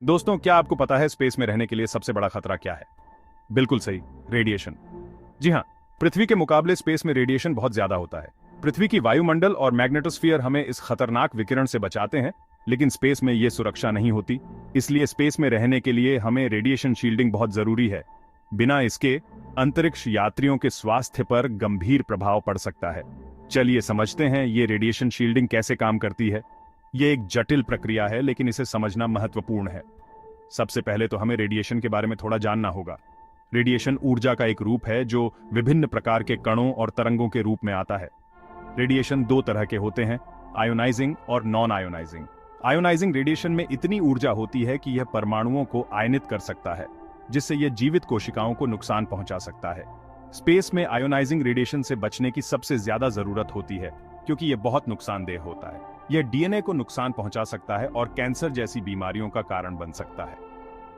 दोस्तों, क्या आपको पता है स्पेस में रहने के लिए सबसे बड़ा खतरा क्या है? बिल्कुल सही, रेडिएशन। जी हाँ, पृथ्वी के मुकाबले स्पेस में रेडिएशन बहुत ज्यादा होता है। पृथ्वी की वायुमंडल और मैग्नेटोस्फीयर हमें इस खतरनाक विकिरण से बचाते हैं, लेकिन स्पेस में ये सुरक्षा नहीं होती। इसलिए स्पेस में रहने के लिए हमें रेडिएशन शील्डिंग बहुत जरूरी है। बिना इसके अंतरिक्ष यात्रियों के स्वास्थ्य पर गंभीर प्रभाव पड़ सकता है। चलिए समझते हैं ये रेडिएशन शील्डिंग कैसे काम करती है। ये एक जटिल प्रक्रिया है, लेकिन इसे समझना महत्वपूर्ण है। सबसे पहले तो हमें रेडिएशन के बारे में थोड़ा जानना होगा। रेडिएशन ऊर्जा का एक रूप है जो विभिन्न प्रकार के कणों और तरंगों के रूप में आता है। रेडिएशन दो तरह के होते हैं, आयोनाइजिंग और नॉन आयोनाइजिंग। आयोनाइजिंग रेडिएशन में इतनी ऊर्जा होती है कि यह परमाणुओं को आयनित कर सकता है, जिससे यह जीवित कोशिकाओं को नुकसान पहुंचा सकता है। स्पेस में आयोनाइजिंग रेडिएशन से बचने की सबसे ज्यादा जरूरत होती है, क्योंकि यह बहुत नुकसानदेह होता है। यह डीएनए को नुकसान पहुंचा सकता है और कैंसर जैसी बीमारियों का कारण बन सकता है।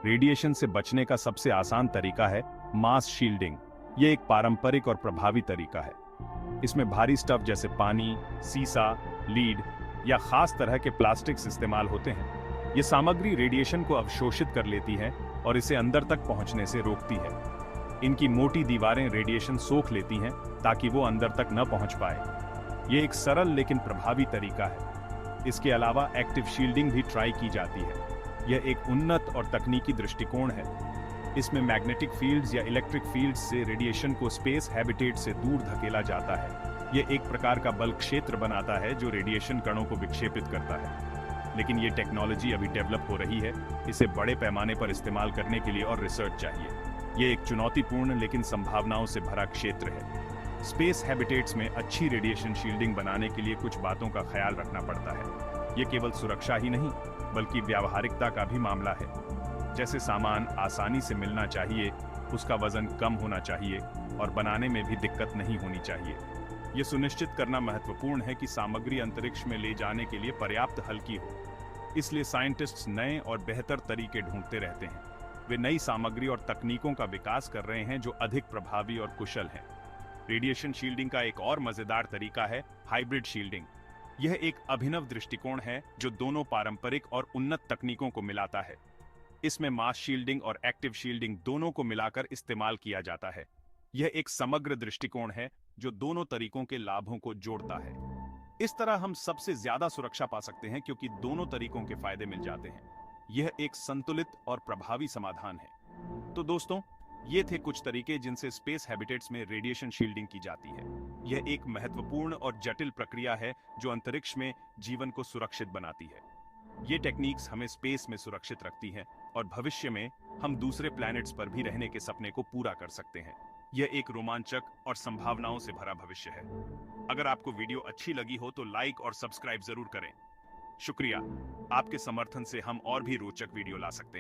रेडिएशन से बचने का सबसे आसान तरीका है मास शील्डिंग। यह एक पारंपरिक और प्रभावी तरीका है। इसमें भारी स्टफ जैसे पानी, सीसा, लीड या खास तरह के प्लास्टिक्स इस्तेमाल होते हैं। ये सामग्री रेडिएशन को अवशोषित कर लेती है और इसे अंदर तक पहुंचने से रोकती है। इनकी मोटी दीवारें रेडिएशन सोख लेती हैं ताकि वो अंदर तक न पहुंच पाए। ये एक सरल लेकिन प्रभावी तरीका है। इसके अलावा एक्टिव शील्डिंग भी ट्राई की जाती है। यह एक उन्नत और तकनीकी दृष्टिकोण है। इसमें मैग्नेटिक फील्ड्स या इलेक्ट्रिक फील्ड्स से रेडिएशन को स्पेस हैबिटेट से दूर धकेला जाता है। यह एक प्रकार का बल क्षेत्र बनाता है जो रेडिएशन कणों को विक्षेपित करता है। लेकिन यह टेक्नोलॉजी अभी डेवलप हो रही है। इसे बड़े पैमाने पर इस्तेमाल करने के लिए और रिसर्च चाहिए। यह एक चुनौतीपूर्ण लेकिन संभावनाओं से भरा क्षेत्र है। स्पेस हैबिटेट्स में अच्छी रेडिएशन शील्डिंग बनाने के लिए कुछ बातों का ख्याल रखना पड़ता है। यह केवल सुरक्षा ही नहीं, बल्कि व्यावहारिकता का भी मामला है। जैसे सामान आसानी से मिलना चाहिए, उसका वजन कम होना चाहिए और बनाने में भी दिक्कत नहीं होनी चाहिए। यह सुनिश्चित करना महत्वपूर्ण है कि सामग्री अंतरिक्ष में ले जाने के लिए पर्याप्त हल्की हो। इसलिए साइंटिस्ट्स नए और बेहतर तरीके ढूंढते रहते हैं। वे नई सामग्री और तकनीकों का विकास कर रहे हैं जो अधिक प्रभावी और कुशल हैं। रेडिएशन शील्डिंग का एक और मजेदार तरीका है हाइब्रिड शील्डिंग। यह एक अभिनव दृष्टिकोण है जो दोनों पारंपरिक और उन्नत तकनीकों को मिलाता है। इसमें मास शील्डिंग और एक्टिव शील्डिंग दोनों को मिलाकर इस्तेमाल किया जाता है। यह एक समग्र दृष्टिकोण है जो दोनों तरीकों के लाभों को जोड़ता है। इस तरह हम सबसे ज्यादा सुरक्षा पा सकते हैं क्योंकि दोनों तरीकों के फायदे मिल जाते हैं। यह एक संतुलित और प्रभावी समाधान है। तो दोस्तों, ये थे कुछ तरीके जिनसे स्पेस हैबिटेट्स में रेडिएशन शील्डिंग की जाती है। यह एक महत्वपूर्ण और जटिल प्रक्रिया है जो अंतरिक्ष में जीवन को सुरक्षित बनाती है। ये टेक्निक्स हमें स्पेस में सुरक्षित रखती हैं और भविष्य में हम दूसरे प्लैनेट्स पर भी रहने के सपने को पूरा कर सकते हैं। यह एक रोमांचक और संभावनाओं से भरा भविष्य है। अगर आपको वीडियो अच्छी लगी हो तो लाइक और सब्सक्राइब जरूर करें। शुक्रिया, आपके समर्थन से हम और भी रोचक वीडियो ला सकते हैं।